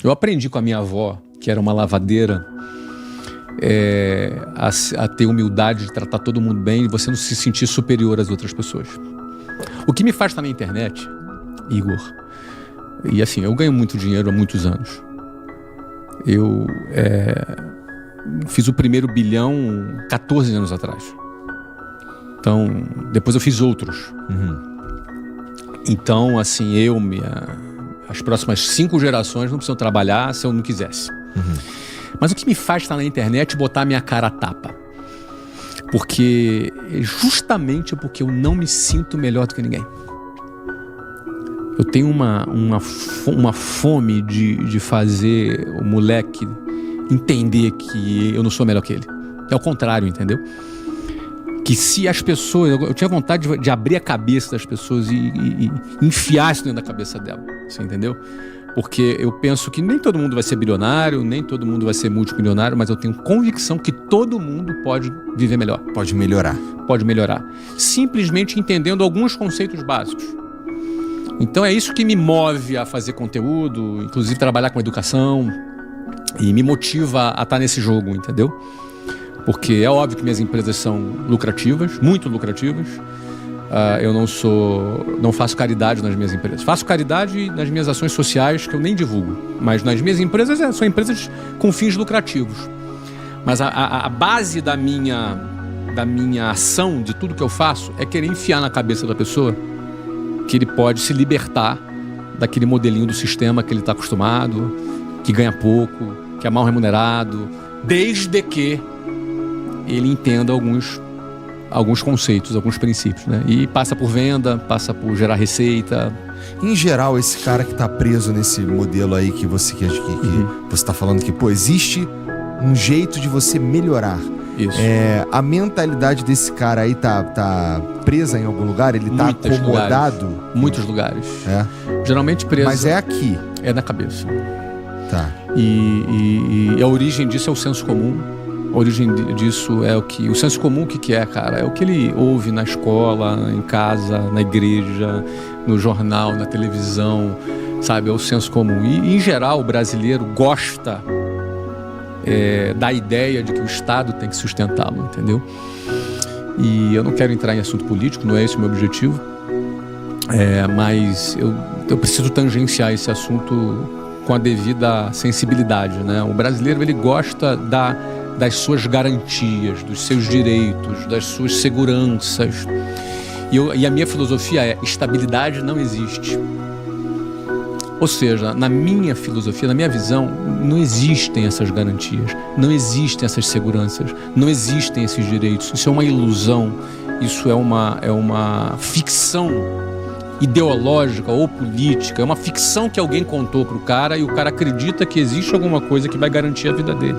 Eu aprendi com a minha avó, que era uma lavadeira, a ter humildade de tratar todo mundo bem e você não se sentir superior às outras pessoas. O que me faz estar na internet, Igor, e assim, eu ganho muito dinheiro há muitos anos. Eu fiz o primeiro bilhão 14 anos atrás. Então, depois eu fiz outros. Então, assim, as próximas 5 gerações não precisam trabalhar se eu não quisesse. Mas o que me faz estar na internet é botar a minha cara a tapa. Justamente porque eu não me sinto melhor do que ninguém. Eu tenho uma fome de fazer o moleque entender que eu não sou melhor que ele. É o contrário, entendeu? Que se as pessoas... Eu tinha vontade de abrir a cabeça das pessoas e enfiar isso dentro da cabeça dela. Você entendeu? Porque eu penso que nem todo mundo vai ser bilionário, nem todo mundo vai ser multimilionário, mas eu tenho convicção que todo mundo pode viver melhor. Pode melhorar. Pode melhorar. Simplesmente entendendo alguns conceitos básicos. Então é isso que me move a fazer conteúdo, inclusive trabalhar com educação, e me motiva a estar nesse jogo, entendeu? Porque é óbvio que minhas empresas são lucrativas, muito lucrativas. Eu não faço caridade nas minhas empresas. Faço caridade nas minhas ações sociais, que eu nem divulgo. Mas nas minhas empresas são empresas com fins lucrativos. Mas a base da minha ação, de tudo que eu faço, é querer enfiar na cabeça da pessoa que ele pode se libertar daquele modelinho do sistema que ele está acostumado, que ganha pouco, que é mal remunerado, desde que ele entenda alguns conceitos, alguns princípios, né? E passa por venda, passa por gerar receita. Em geral, esse cara que está preso nesse modelo aí que você está falando que, existe um jeito de você melhorar. Isso. A mentalidade desse cara aí tá presa em algum lugar? Ele tá acomodado? Muitos lugares. Geralmente presa. Mas é aqui. É na cabeça. Tá. E a origem disso é o senso comum. A origem disso é o senso comum, o que é, cara? É o que ele ouve na escola, em casa, na igreja, no jornal, na televisão, sabe? É o senso comum. E, em geral, o brasileiro gosta da ideia de que o Estado tem que sustentá-lo, entendeu? E eu não quero entrar em assunto político, não é esse o meu objetivo, mas eu preciso tangenciar esse assunto com a devida sensibilidade, né? O brasileiro, ele gosta das suas garantias, dos seus direitos, das suas seguranças. E a minha filosofia é: estabilidade não existe. Ou seja, na minha filosofia, na minha visão, não existem essas garantias, não existem essas seguranças, não existem esses direitos. Isso é uma ilusão, isso é uma ficção ideológica ou política, é uma ficção que alguém contou para o cara e o cara acredita que existe alguma coisa que vai garantir a vida dele.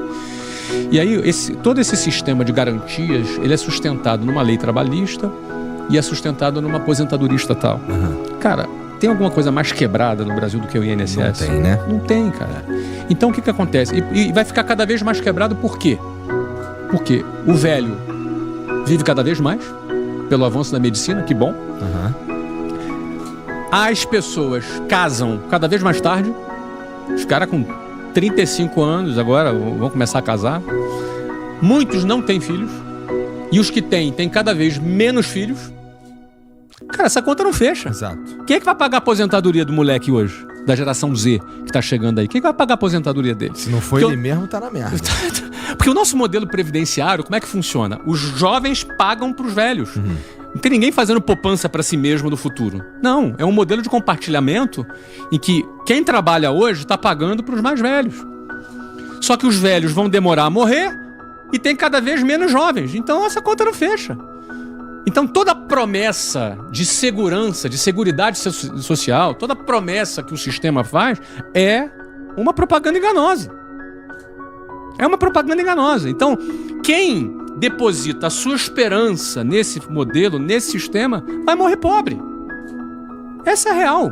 E aí, todo esse sistema de garantias, ele é sustentado numa lei trabalhista e é sustentado numa aposentadoria estatal. Cara, tem alguma coisa mais quebrada no Brasil do que o INSS? Não tem, né? Não tem, cara. Então, o que acontece? E vai ficar cada vez mais quebrado por quê? Porque o velho vive cada vez mais, pelo avanço da medicina, que bom. As pessoas casam cada vez mais tarde. Os caras com 35 anos agora vão começar a casar. Muitos não têm filhos. E os que têm cada vez menos filhos. Cara, essa conta não fecha. Exato. Quem é que vai pagar a aposentadoria do moleque hoje? Da geração Z, que tá chegando aí. Quem é que vai pagar a aposentadoria dele? Se não for ele mesmo, tá na merda. Porque o nosso modelo previdenciário, como é que funciona? Os jovens pagam pros velhos. Não tem ninguém fazendo poupança para si mesmo no futuro. Não, é um modelo de compartilhamento em que quem trabalha hoje está pagando para os mais velhos. Só que os velhos vão demorar a morrer e tem cada vez menos jovens. Então essa conta não fecha. Então toda promessa de segurança, de seguridade social, toda promessa que o sistema faz é uma propaganda enganosa. É uma propaganda enganosa. Então quem deposita a sua esperança nesse modelo, nesse sistema, vai morrer pobre. Essa é a real.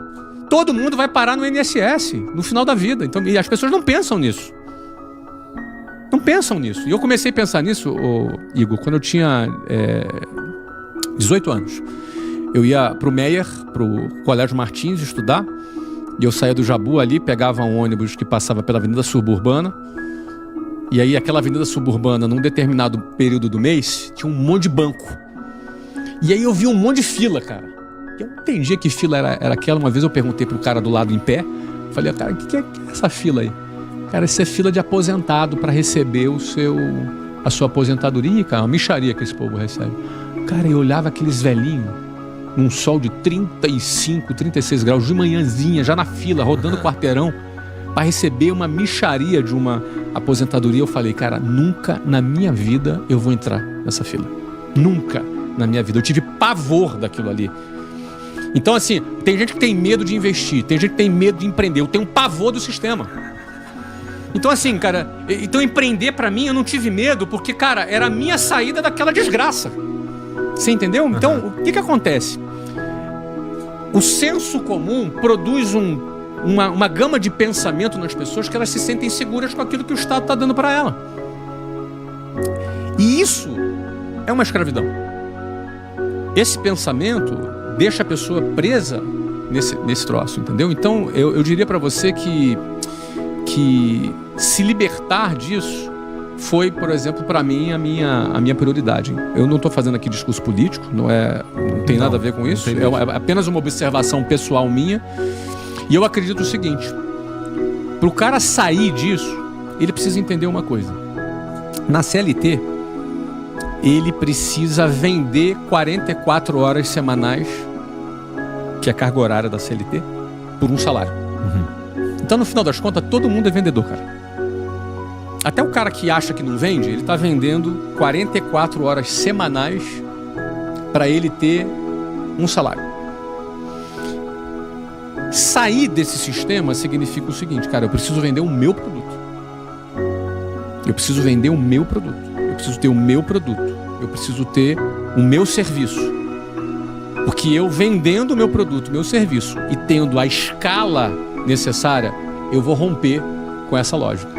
Todo mundo vai parar no INSS no final da vida. Então, e as pessoas não pensam nisso. Não pensam nisso. E eu comecei a pensar nisso, Igor, quando eu tinha 18 anos. Eu ia pro Meyer, pro Colégio Martins, estudar. E eu saía do Jabu ali, pegava um ônibus que passava pela Avenida Suburbana. E aí aquela Avenida Suburbana, num determinado período do mês, tinha um monte de banco. E aí eu vi um monte de fila, cara. Eu não entendia que fila era aquela. Uma vez eu perguntei pro cara do lado em pé. Falei, cara, o que é essa fila aí? Cara, isso é fila de aposentado para receber a sua aposentadoria, cara. Uma mixaria que esse povo recebe. Cara, eu olhava aqueles velhinhos num sol de 35, 36 graus, de manhãzinha, já na fila, rodando quarteirão, para receber uma mixaria de uma aposentadoria. Eu falei, cara, nunca na minha vida eu vou entrar nessa fila. Nunca na minha vida. Eu tive pavor daquilo ali. Então, assim, tem gente que tem medo de investir, tem gente que tem medo de empreender. Eu tenho um pavor do sistema. Então, assim, cara, empreender pra mim eu não tive medo, porque, cara, era a minha saída daquela desgraça. Você entendeu? Então, o que acontece? O senso comum produz uma gama de pensamento nas pessoas que elas se sentem seguras com aquilo que o Estado está dando para ela. E isso é uma escravidão. Esse pensamento deixa a pessoa presa nesse troço, entendeu? Então, eu diria para você que se libertar disso foi, por exemplo, para mim, a minha prioridade. Eu não estou fazendo aqui discurso político, não tem nada a ver com isso. É apenas uma observação pessoal minha. E eu acredito o seguinte: para o cara sair disso, ele precisa entender uma coisa. Na CLT, ele precisa vender 44 horas semanais, que é a carga horária da CLT, por um salário. Então, no final das contas, todo mundo é vendedor, cara. Até o cara que acha que não vende, ele está vendendo 44 horas semanais para ele ter um salário. Sair desse sistema significa o seguinte, cara, eu preciso vender o meu produto. Eu preciso vender o meu produto. Eu preciso ter o meu produto. Eu preciso ter o meu serviço. Porque eu vendendo o meu produto, o meu serviço e tendo a escala necessária, eu vou romper com essa lógica.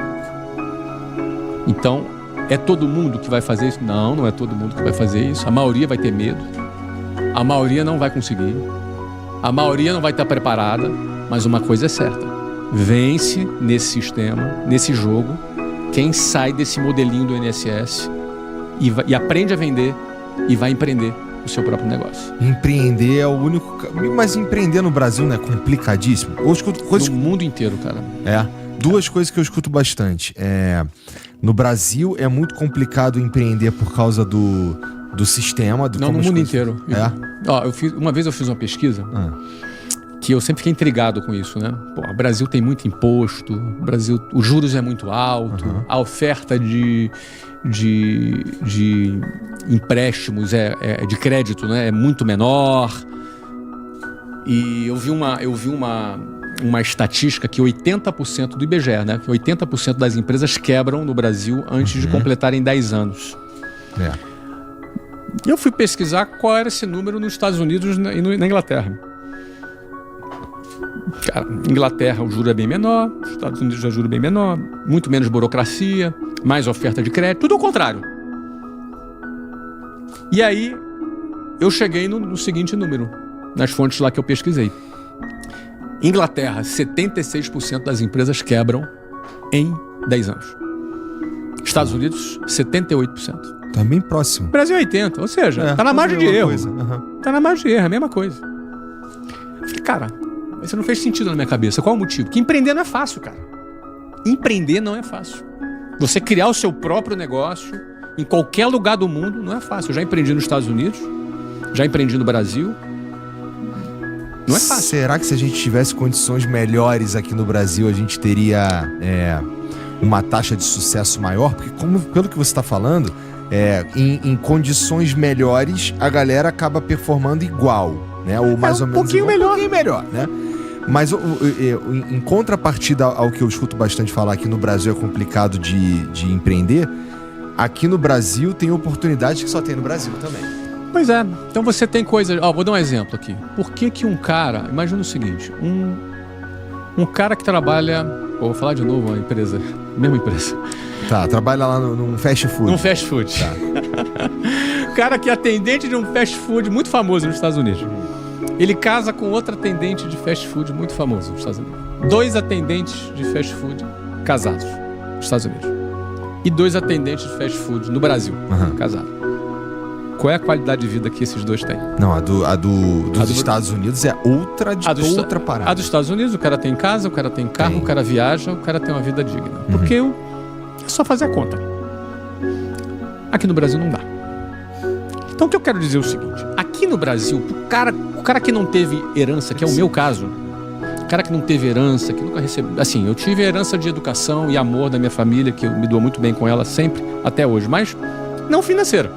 Então, é todo mundo que vai fazer isso? Não, não é todo mundo que vai fazer isso. A maioria vai ter medo. A maioria não vai conseguir. A maioria não vai estar preparada. Mas uma coisa é certa: vence nesse sistema, nesse jogo, quem sai desse modelinho do INSS e aprende a vender e vai empreender o seu próprio negócio. Empreender é o único... Mas empreender no Brasil não é complicadíssimo? Eu escuto coisas... No mundo inteiro, cara. Duas coisas que eu escuto bastante. No Brasil é muito complicado empreender por causa do sistema. Não, no mundo inteiro. Uma vez eu fiz uma pesquisa que eu sempre fiquei intrigado com isso, né? O Brasil tem muito imposto, os juros é muito alto, a oferta de empréstimos de crédito, né, é muito menor. E eu vi uma estatística que 80% do IBGE, né? 80% das empresas quebram no Brasil antes de completarem 10 anos. E eu fui pesquisar qual era esse número nos Estados Unidos e na Inglaterra. Cara, Inglaterra o juro é bem menor, nos Estados Unidos o juro é bem menor, muito menos burocracia, mais oferta de crédito, tudo ao contrário. E aí eu cheguei no seguinte número, nas fontes lá que eu pesquisei. Inglaterra, 76% das empresas quebram em 10 anos. Estados Unidos, 78%. Tá bem próximo. Brasil, 80%. Ou seja, tá na margem de erro. Tá na margem de erro, é a mesma coisa. Eu falei, cara, isso não fez sentido na minha cabeça. Qual é o motivo? Que empreender não é fácil, cara. Empreender não é fácil. Você criar o seu próprio negócio em qualquer lugar do mundo não é fácil. Eu já empreendi nos Estados Unidos, já empreendi no Brasil. Não é fácil. Será que se a gente tivesse condições melhores aqui no Brasil, a gente teria uma taxa de sucesso maior? Porque pelo que você está falando, em condições melhores, a galera acaba performando igual, né? Ou mais ou menos um pouquinho melhor, né? Mas em contrapartida ao que eu escuto bastante falar que no Brasil é complicado de empreender, aqui no Brasil tem oportunidades que só tem no Brasil também. Pois é. Então você tem coisas... Vou dar um exemplo aqui. Por que um cara... Imagina o seguinte. Um cara que trabalha... Vou falar de novo, uma empresa. Mesma empresa. Tá, trabalha lá num fast food. Num fast food. Tá. Cara que é atendente de um fast food muito famoso nos Estados Unidos. Ele casa com outra atendente de fast food muito famoso nos Estados Unidos. 2 atendentes de fast food casados nos Estados Unidos. E 2 atendentes de fast food no Brasil, casados. Qual é a qualidade de vida que esses 2 têm? Não, dos Estados Unidos é outra parada. A dos Estados Unidos, o cara tem casa, o cara tem carro, o cara viaja, o cara tem uma vida digna. Porque é só fazer a conta. Aqui no Brasil não dá. Então o que eu quero dizer é o seguinte: aqui no Brasil, o cara que não teve herança, que é o meu caso, o cara que não teve herança, que nunca recebeu. Assim, eu tive herança de educação e amor da minha família, que eu me dou muito bem com ela sempre, até hoje, mas não financeira.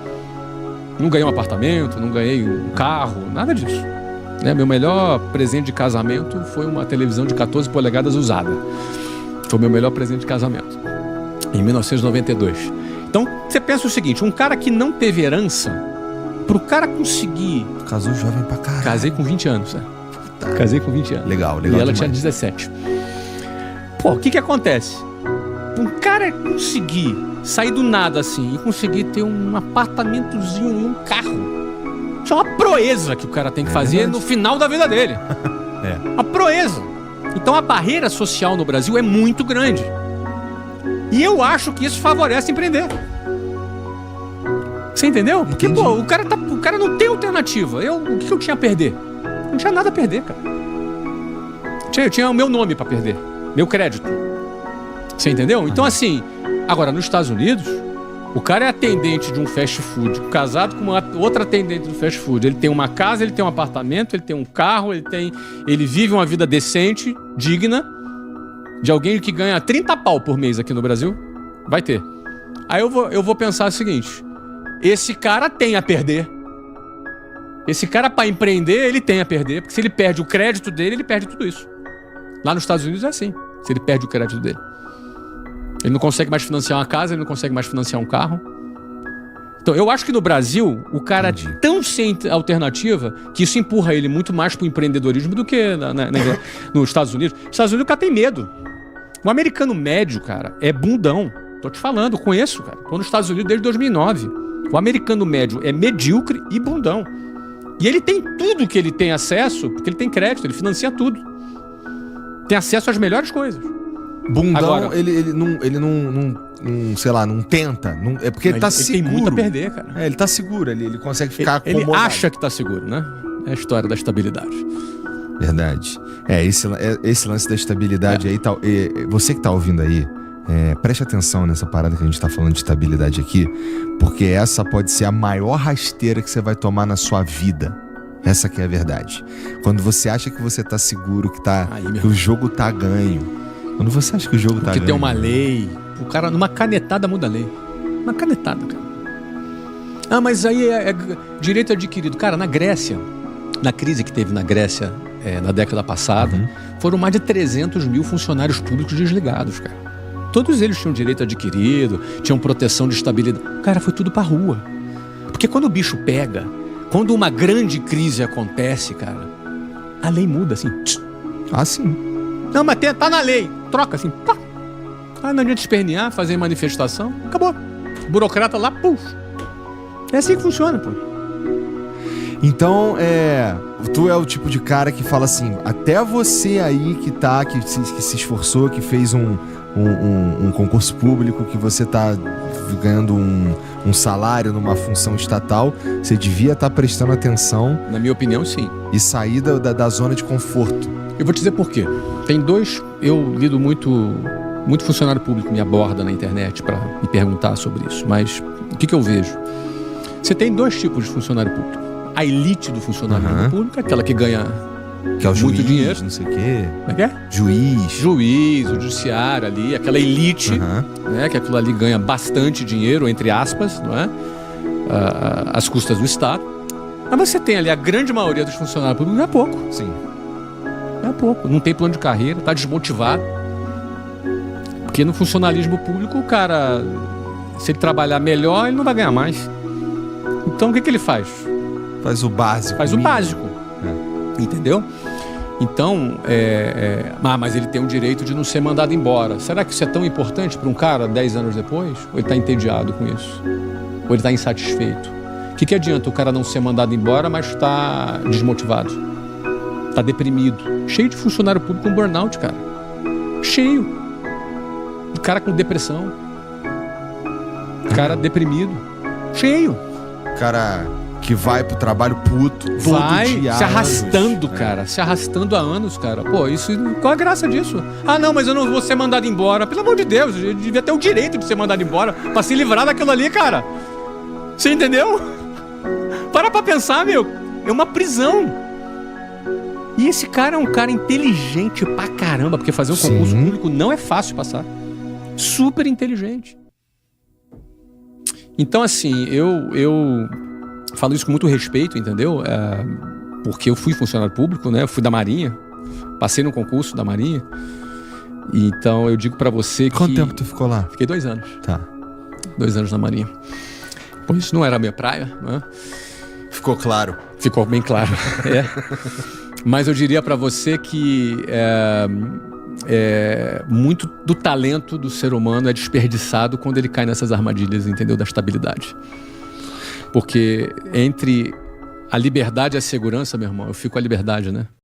Não ganhei um apartamento, não ganhei um carro, nada disso. Meu melhor presente de casamento foi uma televisão de 14 polegadas usada. Foi o meu melhor presente de casamento, em 1992. Então, você pensa o seguinte: um cara que não teve herança, pro cara conseguir... Casou jovem pra caralho. Casei com 20 anos, né? Casei com 20 anos. Legal E ela demais. tinha 17. Pô, o que acontece? Um cara conseguir sair do nada assim e conseguir ter um apartamentozinho e um carro, isso é uma proeza que o cara tem que fazer no final da vida dele. A proeza. Então a barreira social no Brasil é muito grande. E eu acho que isso favorece empreender. Você entendeu? Porque, pô, o cara não tem alternativa. O que eu tinha a perder? Não tinha nada a perder, cara. Eu tinha o meu nome pra perder. Meu crédito. Você entendeu? Então, assim, agora, nos Estados Unidos, o cara é atendente de um fast food, casado com uma outra atendente do fast food. Ele tem uma casa, ele tem um apartamento, ele tem um carro, ele vive uma vida decente, digna, de alguém que ganha 30 pau por mês aqui no Brasil. Vai ter. Aí eu vou pensar o seguinte: esse cara tem a perder. Esse cara, para empreender, ele tem a perder. Porque se ele perde o crédito dele, ele perde tudo isso. Lá nos Estados Unidos é assim. Se ele perde o crédito dele, ele não consegue mais financiar uma casa, ele não consegue mais financiar um carro. Então, eu acho que no Brasil, o cara é tão sem alternativa que isso empurra ele muito mais pro empreendedorismo do que nos Estados Unidos. Nos Estados Unidos o cara tem medo. O americano médio, cara, é bundão. Tô te falando, conheço, cara. Tô nos Estados Unidos desde 2009. O americano médio é medíocre e bundão. E ele tem tudo que ele tem acesso, porque ele tem crédito, ele financia tudo. Tem acesso às melhores coisas. Bundão, agora, ele não, sei lá, não tenta. É porque ele tá seguro. Ele tem muito a perder, cara. Ele tá seguro, ele consegue ficar acomodado. Ele acha que tá seguro, né? É a história da estabilidade. Verdade. Esse lance da estabilidade aí, tal. Você que tá ouvindo aí, preste atenção nessa parada que a gente tá falando de estabilidade aqui, porque essa pode ser a maior rasteira que você vai tomar na sua vida. Essa que é a verdade. Quando você acha que você tá seguro, que o jogo tá ganho. Quando você acha que o jogo tá ganho. Que tem uma lei. O cara, numa canetada, muda a lei. Uma canetada, cara. Ah, mas aí é direito adquirido. Cara, na Grécia, na crise que teve na Grécia na década passada, foram mais de 300 mil funcionários públicos desligados, cara. Todos eles tinham direito adquirido, tinham proteção de estabilidade. Cara, foi tudo pra rua. Porque quando o bicho pega, quando uma grande crise acontece, cara, a lei muda assim. Ah, sim. Não, mas tá na lei. Troca assim. Pá. Ah, não adianta espernear, fazer manifestação. Acabou. Burocrata lá, puf. É assim que funciona, pô. Então, tu é o tipo de cara que fala assim, até você aí que se esforçou, que fez um concurso público, que você tá ganhando um salário numa função estatal, você devia estar prestando atenção. Na minha opinião, sim. E sair da zona de conforto. Eu vou te dizer por quê. Tem dois... Eu lido muito funcionário público me aborda na internet para me perguntar sobre isso. Mas o que eu vejo? Você tem 2 tipos de funcionário público. A elite do funcionário público, aquela que ganha que é o muito juiz, dinheiro. Não sei o quê. Como é que é? Juiz, o judiciário ali, aquela elite, né, que aquilo ali ganha bastante dinheiro, entre aspas, não é? Às custas do Estado. Mas você tem ali a grande maioria dos funcionários públicos, é pouco. Sim. É pouco. Não tem plano de carreira, tá desmotivado. Porque no funcionalismo público, o cara, se ele trabalhar melhor, ele não vai ganhar mais. Então o que ele faz? Faz o básico. Faz o básico. Entendeu? Então, mas ele tem o direito de não ser mandado embora. Será que isso é tão importante para um cara 10 anos depois? Ou ele está entediado com isso? Ou ele está insatisfeito? O que adianta o cara não ser mandado embora, mas está desmotivado? tá deprimido. Cheio de funcionário público com burnout, cara. Cheio. O cara com depressão. O cara deprimido. Cheio. Cara que vai pro trabalho puto. Vai todo dia, se arrastando, anos, cara. Se arrastando há anos, cara. Pô, isso... Qual a graça disso? Ah, não, mas eu não vou ser mandado embora. Pelo amor de Deus, eu devia ter o direito de ser mandado embora pra se livrar daquilo ali, cara. Você entendeu? Para pra pensar, meu. É uma prisão. E esse cara é um cara inteligente pra caramba, porque fazer um concurso público não é fácil passar. Super inteligente. Então, assim, eu falo isso com muito respeito, entendeu? Porque eu fui funcionário público, né? Eu fui da Marinha, passei no concurso da Marinha. Então, eu digo pra você que... Quanto tempo tu ficou lá? Fiquei 2 anos. Tá. 2 anos na Marinha. Pois não era a minha praia, né? Ficou claro. Ficou bem claro. Mas eu diria pra você que muito do talento do ser humano é desperdiçado quando ele cai nessas armadilhas, entendeu? Da estabilidade. Porque entre a liberdade e a segurança, meu irmão, eu fico com a liberdade, né?